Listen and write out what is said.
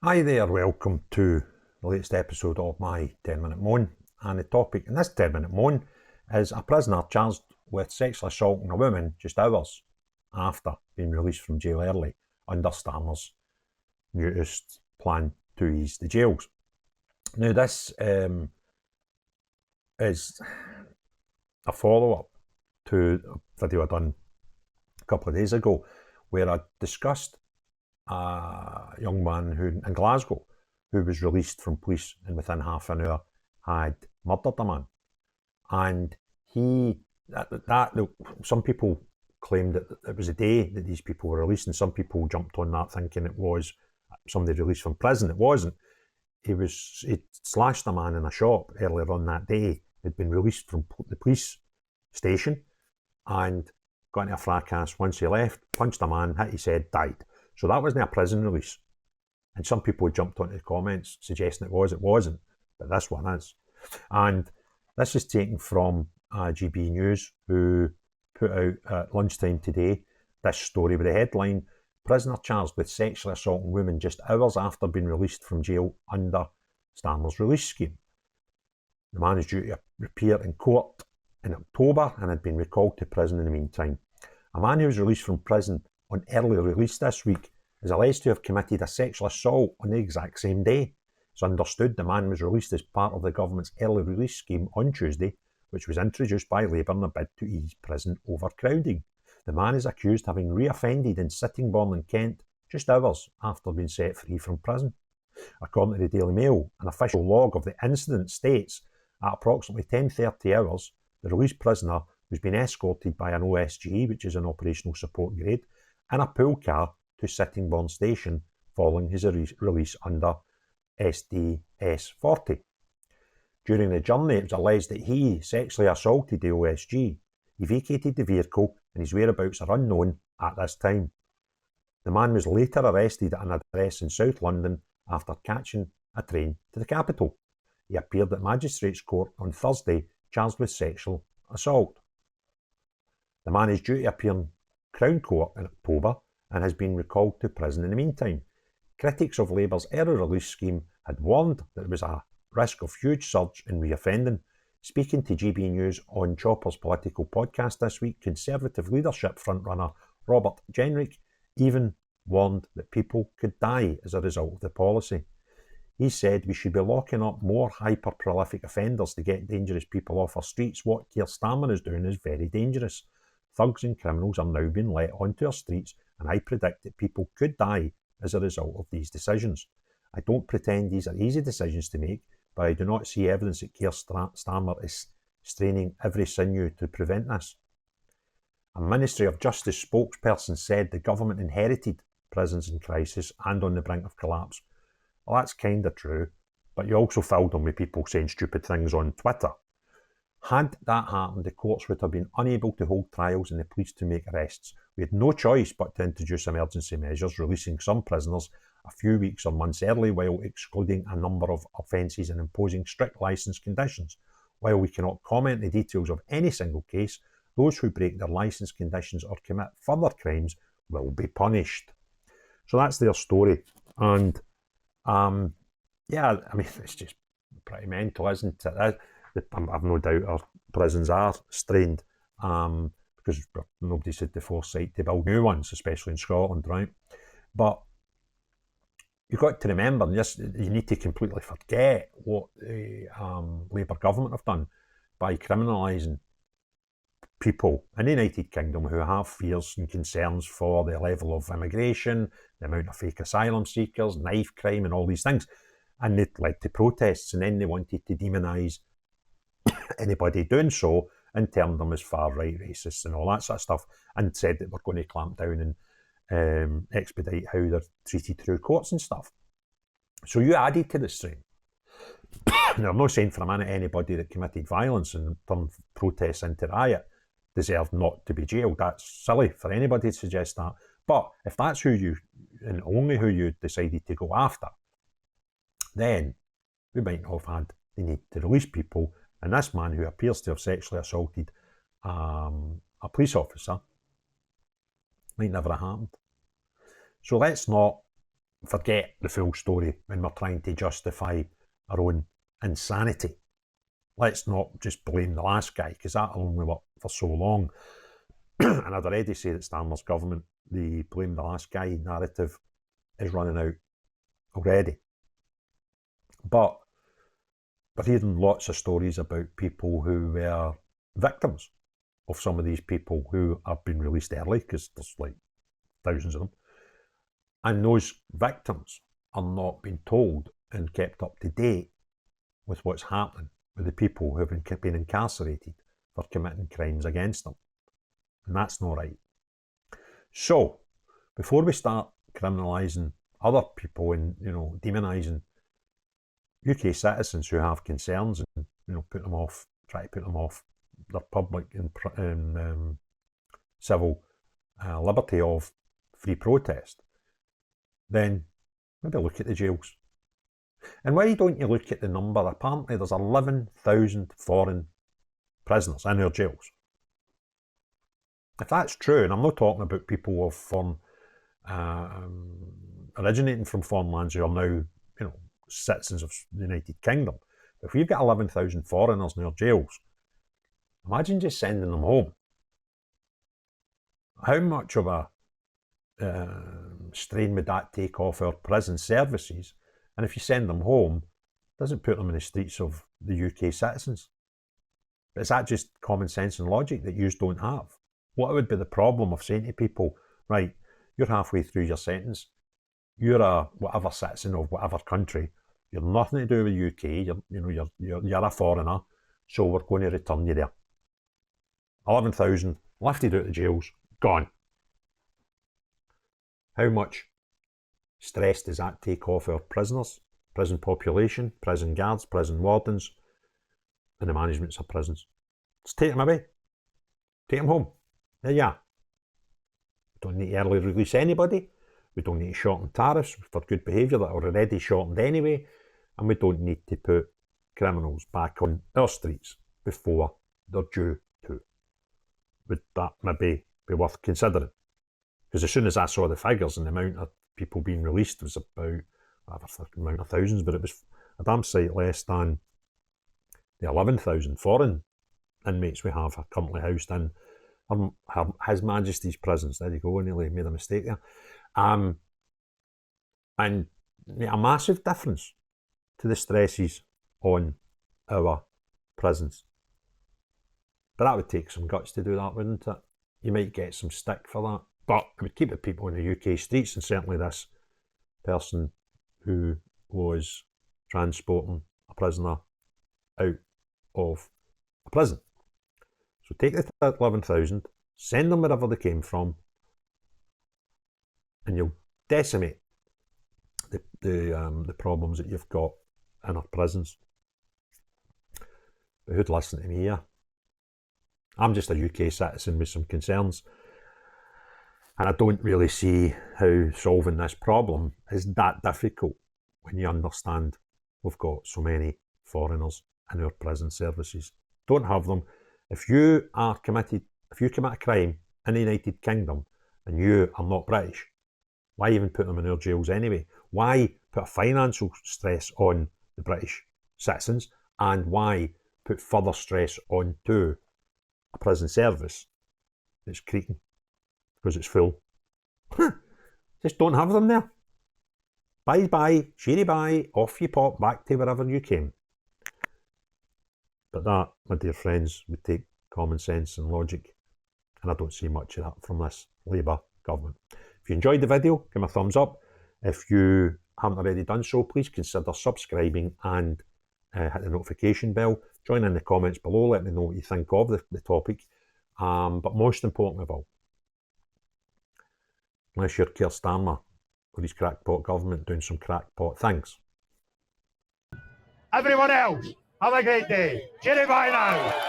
Hi there, welcome to the latest episode of my 10-minute moan. And the topic in this 10-minute moan is a prisoner charged with sexually assaulting a woman just hours after being released from jail early under Starmer's newest plan to ease the jails. Now, this is a follow-up to a video I done a couple of days ago where I discussed a young man in Glasgow who was released from police and within half an hour had murdered a man. And some people claimed that it was a day that these people were released, and some people jumped on that thinking it was somebody released from prison. It wasn't. He'd slashed a man in a shop earlier on that day. He'd been released from the police station and got into a fracas. Once he left, punched a man, hit his head, died. So that wasn't a prison release. And some people jumped onto the comments suggesting it was. It wasn't, but this one is. And this is taken from GB News, who put out at lunchtime today this story with the headline, "Prisoner charged with sexually assaulting woman just hours after being released from jail under Starmer's release scheme." The man is due to appear in court in October and had been recalled to prison in the meantime. A man who was released from prison on early release this week is alleged to have committed a sexual assault on the exact same day. It's understood the man was released as part of the government's early release scheme on Tuesday, which was introduced by Labour in a bid to ease prison overcrowding. The man is accused of having reoffended in Sittingbourne in Kent just hours after being set free from prison. According to the Daily Mail, an official log of the incident states at approximately 10:30 hours, the released prisoner was being escorted by an OSG, which is an operational support grade, in a pool car to Sittingbourne Station following his release under SDS 40. During the journey, it was alleged that he sexually assaulted the OSG. He vacated the vehicle and his whereabouts are unknown at this time. The man was later arrested at an address in South London after catching a train to the capital. He appeared at Magistrates Court on Thursday, charged with sexual assault. The man is due to appear in Crown Court in October and has been recalled to prison in the meantime. Critics of Labour's early release scheme had warned that there was a risk of huge surge in reoffending. Speaking to GB News on Chopper's political podcast this week, Conservative leadership frontrunner Robert Jenrick even warned that people could die as a result of the policy. He said we should be locking up more hyper-prolific offenders to get dangerous people off our streets. What Keir Starmer is doing is very dangerous. Thugs and criminals are now being let onto our streets, and I predict that people could die as a result of these decisions. I don't pretend these are easy decisions to make, but I do not see evidence that Keir Starmer is straining every sinew to prevent this. A Ministry of Justice spokesperson said the government inherited prisons in crisis and on the brink of collapse. Well, that's kind of true, but you also filled them with people saying stupid things on Twitter. Had that happened, the courts would have been unable to hold trials and the police to make arrests. We had no choice but to introduce emergency measures, releasing some prisoners a few weeks or months early while excluding a number of offences and imposing strict licence conditions. While we cannot comment the details of any single case, those who break their licence conditions or commit further crimes will be punished. So that's their story. And it's just pretty mental, isn't it? I've no doubt our prisons are strained because nobody's had the foresight to build new ones, especially in Scotland, right? But you've got to remember, you need to completely forget what the Labour government have done by criminalising people in the United Kingdom who have fears and concerns for the level of immigration, the amount of fake asylum seekers, knife crime and all these things. And it led to protests, and then they wanted to demonise anybody doing so and termed them as far-right racists and all that sort of stuff, and said that we're going to clamp down and expedite how they're treated through courts and stuff. So you added to the strain. Now, I'm not saying for a minute anybody that committed violence and turned protests into riot deserved not to be jailed. That's silly for anybody to suggest that. But if that's who you, and only who you decided to go after, then we might not have had the need to release people. And this man who appears to have sexually assaulted a police officer might never have happened. So let's not forget the full story when we're trying to justify our own insanity. Let's not just blame the last guy, because that'll only work for so long. And I'd already say that Starmer's government, the blame the last guy narrative is running out already. But we're hearing lots of stories about people who were victims of some of these people who have been released early, because there's like thousands of them. And those victims are not being told and kept up to date with what's happening with the people who have been incarcerated for committing crimes against them. And that's not right. So, before we start criminalising other people and, demonising UK citizens who have concerns and, try to put them off their public and civil liberty of free protest, then maybe look at the jails. And why don't you look at the number? Apparently there's 11,000 foreign prisoners in our jails. If that's true, and I'm not talking about people of foreign, originating from foreign lands who are now, citizens of the United Kingdom. If we've got 11,000 foreigners in our jails, imagine just sending them home. How much of a strain would that take off our prison services? And if you send them home, doesn't put them in the streets of the UK citizens. But is that just common sense and logic that you don't have? What would be the problem of saying to people, right, you're halfway through your sentence, you're a whatever citizen of whatever country, you're nothing to do with the UK, you're a foreigner, so we're going to return you there. 11,000 lifted out of the jails, gone. How much stress does that take off our prisoners, prison population, prison guards, prison wardens, and the managements of prisons? Just take them away. Take them home. There you are. We don't need to early release anybody. We don't need to shorten tariffs for good behaviour that are already shortened anyway. And we don't need to put criminals back on our streets before they're due to. Would that maybe be worth considering? Because as soon as I saw the figures and the amount of people being released was about, whatever the amount of thousands, but it was a damn sight less than the 11,000 foreign inmates we have currently housed in His Majesty's prisons. There you go, I nearly made a mistake there. And a massive difference to the stresses on our prisons. But that would take some guts to do that, wouldn't it? You might get some stick for that. But it would keep the people in the UK streets, and certainly this person who was transporting a prisoner out of a prison. So take the 11,000, send them wherever they came from, and you'll decimate the problems that you've got in our prisons. But who'd listen to me here? I'm just a UK citizen with some concerns, and I don't really see how solving this problem is that difficult when you understand we've got so many foreigners in our prison services. Don't have them. If you commit a crime in the United Kingdom and you are not British, why even put them in our jails anyway? Why put a financial stress on the British citizens, and why put further stress onto a prison service that's creaking because it's full? Just don't have them there. Bye, cheery bye, off you pop, back to wherever you came. But that, my dear friends, would take common sense and logic, and I don't see much of that from this Labour government. If you enjoyed the video, give me a thumbs up. If you haven't already done so, please consider subscribing and hit the notification bell. Join in the comments below, let me know what you think of the topic. But most importantly of all, unless you're Keir Starmer or his crackpot government doing some crackpot things. Everyone else, have a great day. Cheery bye now.